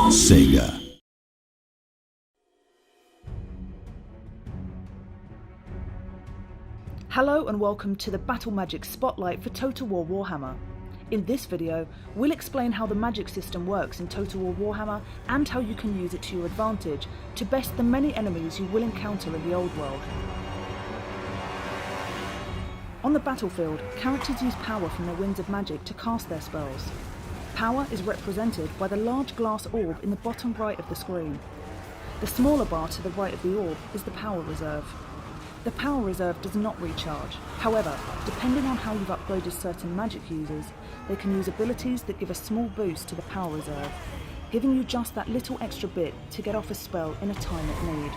Sega. Hello and welcome to the Battle Magic Spotlight for Total War Warhammer. In this video, we'll explain how the magic system works in Total War Warhammer and how you can use it to your advantage to best the many enemies you will encounter in the old world. On the battlefield, characters use power from their winds of magic to cast their spells. Power is represented by the large glass orb in the bottom right of the screen. The smaller bar to the right of the orb is the power reserve. The power reserve does not recharge. However, depending on how you've upgraded certain magic users, they can use abilities that give a small boost to the power reserve, giving you just that little extra bit to get off a spell in a time of need.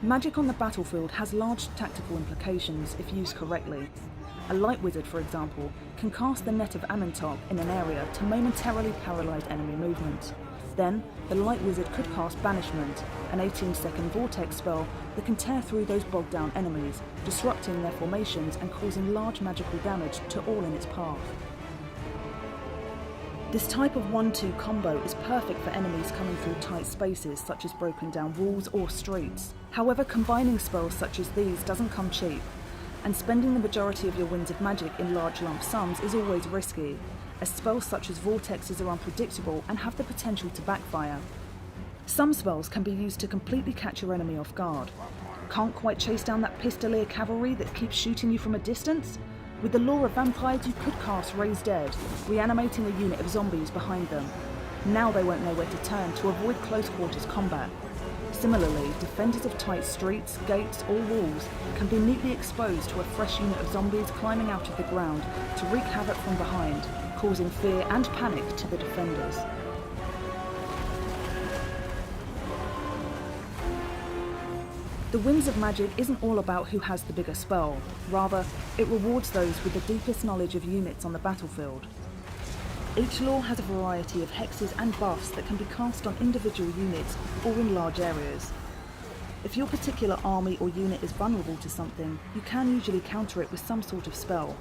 Magic on the battlefield has large tactical implications if used correctly. A light wizard, for example, can cast the Net of Amintog in an area to momentarily paralyse enemy movement. Then, the light wizard could cast Banishment, an 18-second vortex spell that can tear through those bogged down enemies, disrupting their formations and causing large magical damage to all in its path. This type of 1-2 combo is perfect for enemies coming through tight spaces such as broken down walls or streets. However, combining spells such as these doesn't come cheap, and spending the majority of your winds of magic in large lump sums is always risky, as spells such as vortexes are unpredictable and have the potential to backfire. Some spells can be used to completely catch your enemy off guard. Can't quite chase down that pistolier cavalry that keeps shooting you from a distance? With the Law of Vampires, you could cast Raise Dead, reanimating a unit of zombies behind them. Now they won't know where to turn to avoid close quarters combat. Similarly, defenders of tight streets, gates or walls can be neatly exposed to a fresh unit of zombies climbing out of the ground to wreak havoc from behind, causing fear and panic to the defenders. The Winds of Magic isn't all about who has the bigger spell, rather, it rewards those with the deepest knowledge of units on the battlefield. Each law has a variety of hexes and buffs that can be cast on individual units or in large areas. If your particular army or unit is vulnerable to something, you can usually counter it with some sort of spell.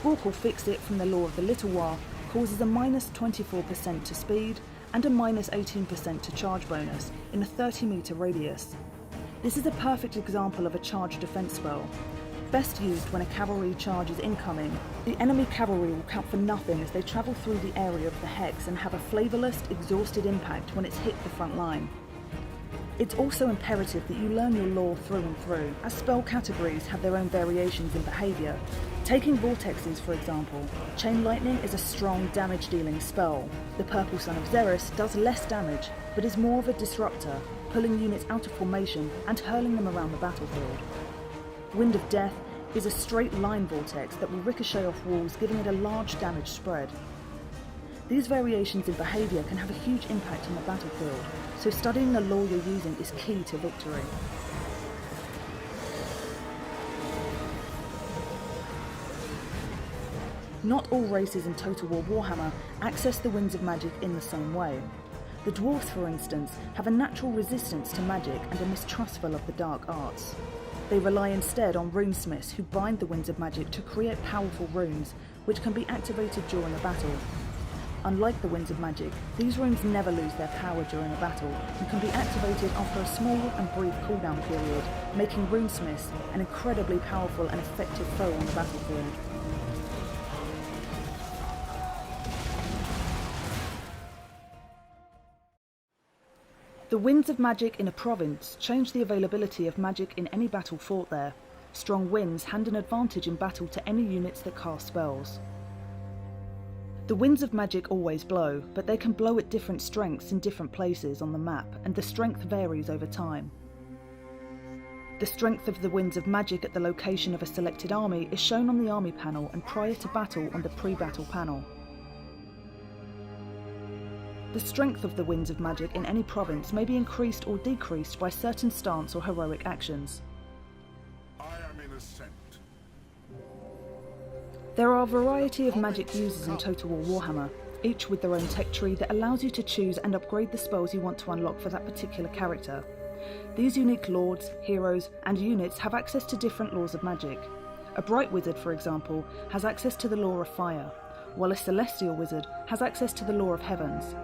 Balk or Fix It from the Law of the Little War causes a minus 24% to speed and a minus 18% to charge bonus in a 30-metre radius. This is a perfect example of a charge defence spell. Best used when a cavalry charge is incoming. The enemy cavalry will count for nothing as they travel through the area of the hex and have a flavourless, exhausted impact when it's hit the front line. It's also imperative that you learn your lore through and through, as spell categories have their own variations in behaviour. Taking vortexes, for example, Chain Lightning is a strong damage-dealing spell. The Purple Sun of Xeris does less damage, but is more of a disruptor, pulling units out of formation and hurling them around the battlefield. Wind of Death is a straight line vortex that will ricochet off walls, giving it a large damage spread. These variations in behaviour can have a huge impact on the battlefield, so studying the lore you're using is key to victory. Not all races in Total War Warhammer access the Winds of Magic in the same way. The dwarves, for instance, have a natural resistance to magic and are mistrustful of the dark arts. They rely instead on runesmiths who bind the Winds of Magic to create powerful runes, which can be activated during a battle. Unlike the Winds of Magic, these runes never lose their power during a battle and can be activated after a small and brief cooldown period, making runesmiths an incredibly powerful and effective foe on the battlefield. The Winds of Magic in a province change the availability of magic in any battle fought there. Strong winds hand an advantage in battle to any units that cast spells. The Winds of Magic always blow, but they can blow at different strengths in different places on the map, and the strength varies over time. The strength of the Winds of Magic at the location of a selected army is shown on the army panel and prior to battle on the pre-battle panel. The strength of the Winds of Magic in any province may be increased or decreased by certain stance or heroic actions. I am in ascent. There are a variety of magic users in Total War Warhammer, each with their own tech tree that allows you to choose and upgrade the spells you want to unlock for that particular character. These unique lords, heroes, and units have access to different laws of magic. A Bright Wizard, for example, has access to the Law of Fire, while a celestial wizard has access to the law of heavens.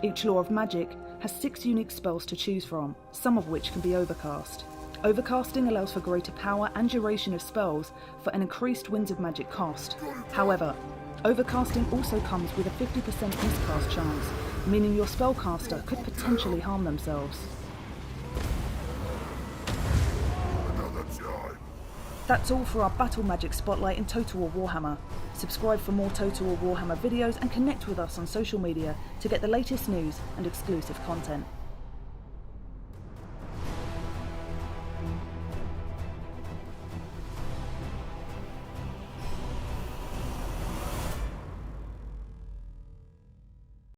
Each law of magic has 6 unique spells to choose from, some of which can be overcast. Overcasting allows for greater power and duration of spells for an increased Winds of Magic cost. However, overcasting also comes with a 50% miscast chance, meaning your spellcaster could potentially harm themselves. That's all for our Battle Magic Spotlight in Total War Warhammer. Subscribe for more Total War Warhammer videos and connect with us on social media to get the latest news and exclusive content.